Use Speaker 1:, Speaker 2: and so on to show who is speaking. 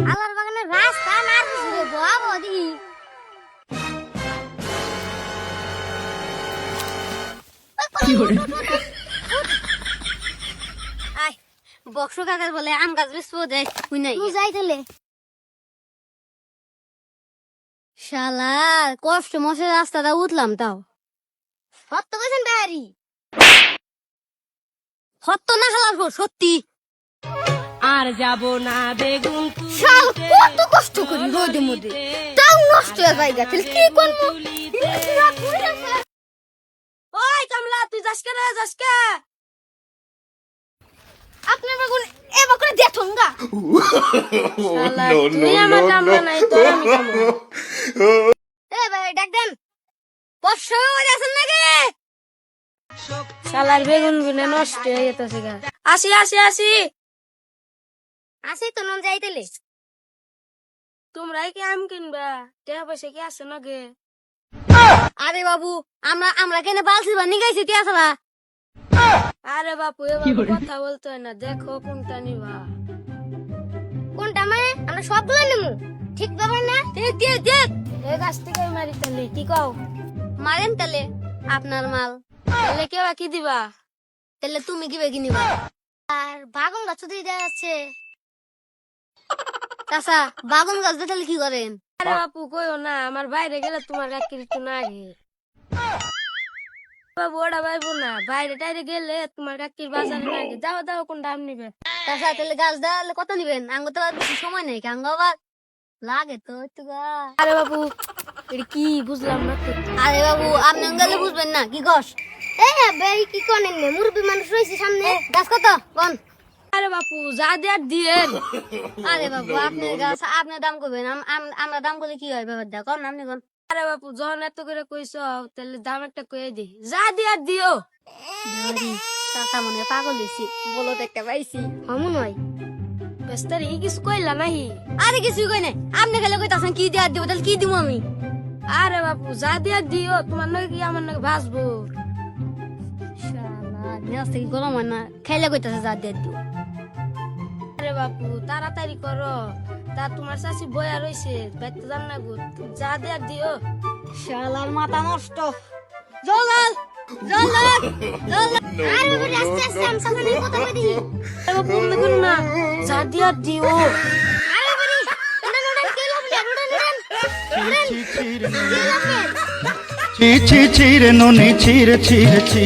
Speaker 1: আলার বাগানের রাস্তা না আর কিছু রে বাবা দি আয় বক্স কাকার বলে আম গাছ বেসবো যাই হুই নাই তুই যাই তাহলে শালা কষ্ট মশে রাস্তাটা উঠলাম তাও সত্য বলছেন বাড়ি সত্য না হালার সত্যি
Speaker 2: আর যাব না বেগুন
Speaker 1: শাল কত কষ্ট করি রোদে মধ্যে তাও নষ্ট হয়ে যায় গা তাহলে কি করব
Speaker 2: ওই কামলা তুই যাস কে রে যাস কে
Speaker 1: আপনার বাগুন এবার করে দেখুঙ্গা
Speaker 2: শালা তুই আমার কামলা নাই তোর আমি কামলা
Speaker 1: এ ভাই ডাক দেন বর্ষা হয়ে আছেন নাকি
Speaker 2: শালার বেগুন গুলো নষ্ট হয়ে গেছে গা আসি আসি আসি
Speaker 1: আসি তো নন যাইতেলে
Speaker 2: তোমরাই কি আম কিনবা টাকা পয়সা কি আছে না গে
Speaker 1: আরে বাবু আমরা কেন বালছি বানি গাইছি টিয়া সালা
Speaker 2: আরে বাপু এবার কথা বলতে হয় না দেখো কোনটা নিবা
Speaker 1: কোনটা মানে আমরা সবগুলো নেবো ঠিক ব্যাপার না
Speaker 2: ঠিক ঠিক ঠিক এই গাছ থেকে মারি তাহলে কি কও
Speaker 1: মারেন তাহলে আপনার মাল
Speaker 2: তাহলে কেউ কি দিবা
Speaker 1: তাহলে তুমি কি বেগি নিবা আর বাগুন গাছ দিয়ে দেওয়া যাচ্ছে চাচা বাগুন গাছ দিয়ে তাহলে কি করেন
Speaker 2: আরে বাপু কইও না আমার বাইরে গেলে তোমার কাকির একটু না গে বাবু ওটা পাইবো না বাইরে টাইরে গেলে তোমার কাকির বাজারে না গে দাও দাও কোন দাম নিবে
Speaker 1: চাচা তাহলে গাছ দেওয়ালে কত নিবেন আঙ্গ তো আর বেশি সময় নেই আঙ্গ আবার লাগে তো একটু
Speaker 2: আরে বাবু এটা কি বুঝলাম না তো
Speaker 1: আরে বাবু আপনি গেলে বুঝবেন না কি গস এই বেই কি করেন নে মুরব্বি মানুষ রইছে সামনে গাছ কত কোন
Speaker 2: আরে বাপু যা দেয়ার দিয়েন
Speaker 1: আরে বাবু আপনি গাছ আপনি দাম করবেন আমরা দাম করলে কি হয় ব্যাপার দা কোন আপনি কোন
Speaker 2: আরে বাপু যখন এত করে কইছ তাহলে দাম একটা কয়ে দি যা দেয়ার দিও
Speaker 1: চাচা মনে পাগল হয়েছি বলো তো একটা পাইছি হমু নয়
Speaker 2: বেস্তারি কিছু কইলা নাহি
Speaker 1: আরে কিছুই কই নাই আপনি খেলে কইতাছেন কি দেওয়ার দিব তাহলে কি দিব আমি
Speaker 2: আরে বাপু যা দেয়ার দিও তোমার নাকি কি আমার নাকি ভাসবো
Speaker 1: শালা নিয়াস থেকে গরম হয় না খাইলে কইতাছে যা দিয়ে দিব
Speaker 2: আরে বাপু তাড়াতাড়ি করো তা তোমার চাষি বয়া রইছে বাইতে জান না গো যা দেয়ার দিও
Speaker 1: শালার মাথা নষ্ট জল জল জল জল আরে বাবা আস্তে আস্তে আম সামনে কথা কই দিই
Speaker 2: আরে বাপু দেখুন না যা দেয়ার দিও
Speaker 1: আরে বাবা উড়ান উড়ান কে লাভলে উড়ান উড়ান
Speaker 3: ছি ছি ছি রে ননি ছি রে ছি রে ছি